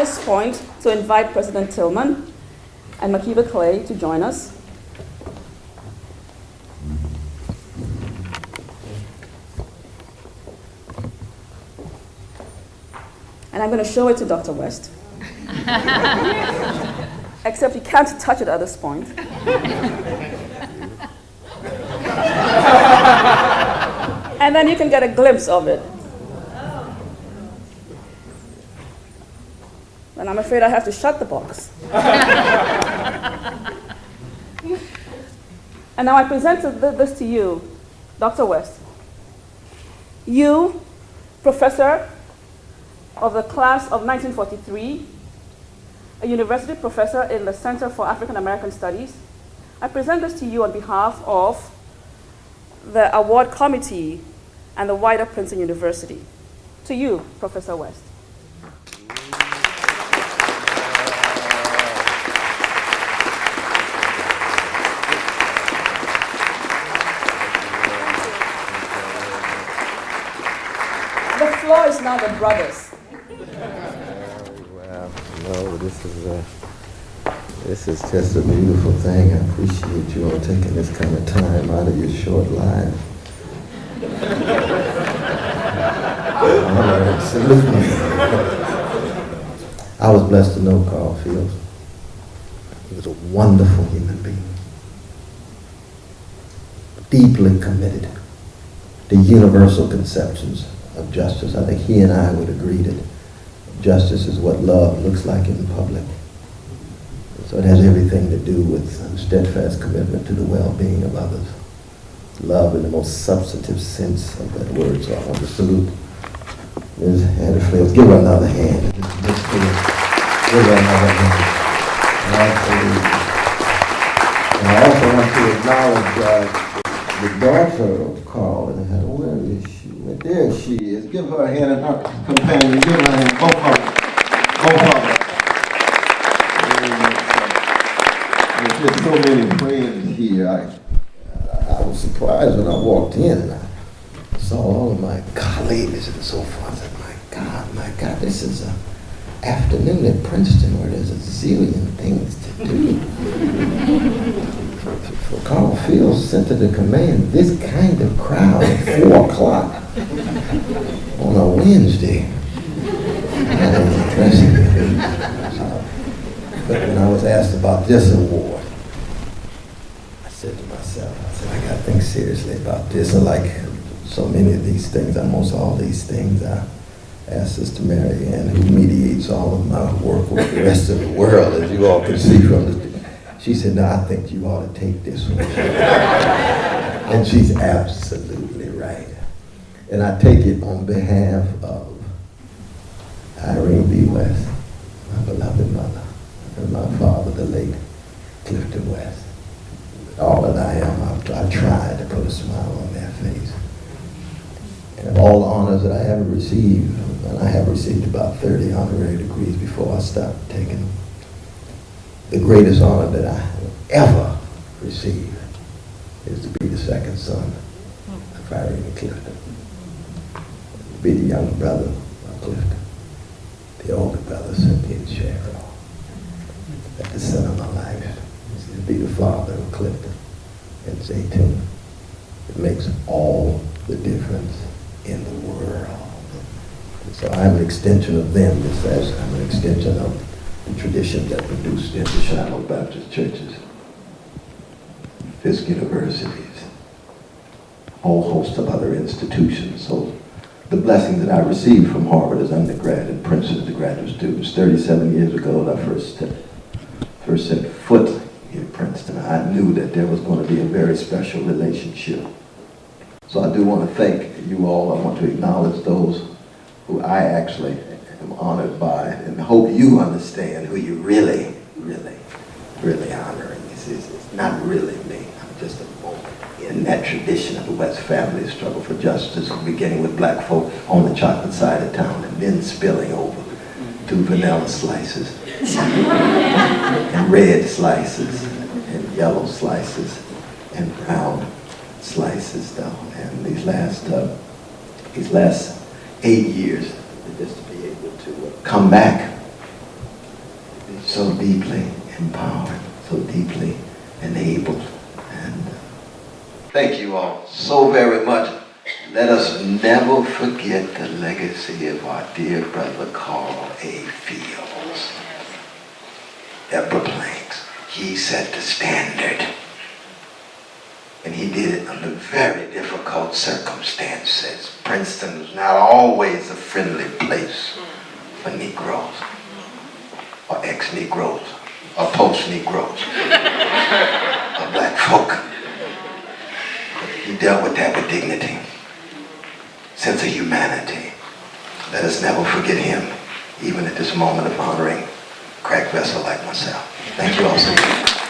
this point to invite President Tillman and McCray to join us. And I'm going to show it to Dr. West. Except you can't touch it at this point. And then you can get a glimpse of it. And I'm afraid I have to shut the box. And now I present this to you, Dr. West. You, professor of the class of 1943, a university professor in the Center for African American Studies, I present this to you on behalf of the award committee and the wider Princeton University. To you, Professor West. The floor is now the brothers. Wow, no, this is just a beautiful thing. I appreciate you all taking this kind of time out of your short life. I was blessed to know Carl Fields. He was a wonderful human being, deeply committed to universal conceptions of justice. I think he and I would agree that justice is what love looks like in public. So it has everything to do with steadfast commitment to the well-being of others. Love in the most substantive sense of that word. So I want to salute Ms. Anna Fields. Give her another hand. Give her another hand. And I also want to acknowledge the daughter of Carl. And where is she? There she is. Give her a hand and her companion. Give her a hand. Both of them. Both of them. There's just so many friends here. I was surprised when I walked in and I saw all of my colleagues and so forth. I said, my God, this is an afternoon at Princeton where there's a zillion things to do. For Carl Fields Center to command this kind of crowd at 4 o'clock on a Wednesday. That is impressive. But when I was asked about this award, I said to myself, I got to think seriously about this. And like so many of these things, almost all these things, I asked Sister Mary Ann, who mediates all of my work with the rest of the world, as you all can see from this. She said, no, I think you ought to take this one. And she's absolutely right. And I take it on behalf of Irene B. West, my beloved mother, and my father, the late Clifton West. All that I am, I try to put a smile on their face. And of all the honors that I ever received, and I have received about 30 honorary degrees before I stopped taking them, the greatest honor that I ever received is to be the second son of Irene Clifton. To be the younger brother of Clifton. The older brother, Cynthia and Cheryl. At the center of my life is to be the father of Clifton and Zaytoon. It makes all the difference in the world. And so I'm an extension of them, just as I'm an extension of the tradition that produced in the Shiloh Baptist churches, Fisk universities, a whole host of other institutions. So the blessing that I received from Harvard as undergrad and Princeton as a graduate student 37 years ago when I first set foot in Princeton, I knew that there was going to be a very special relationship. So I do want to thank you all. I want to acknowledge those who I actually am honored by, and hope you understand who you really, really, really honoring. It's not really me. I'm just a moment in that tradition of the West family struggle for justice, beginning with black folk on the chocolate side of town and then spilling over to vanilla slices and red slices and yellow slices and brown slices, though. And these last 8 years, just to be able to come back so deeply empowered, so deeply enabled. And thank you all so very much. Let us never forget the legacy of our dear brother Carl A. Fields. Upper Planks. He set the standard. And he did it under very difficult circumstances. Princeton was not always a friendly place for Negroes, or ex-Negroes, or post-Negroes, or black folk. He dealt with that with dignity, sense of humanity. Let us never forget him, even at this moment of honoring a crack vessel like myself. Thank you all so much.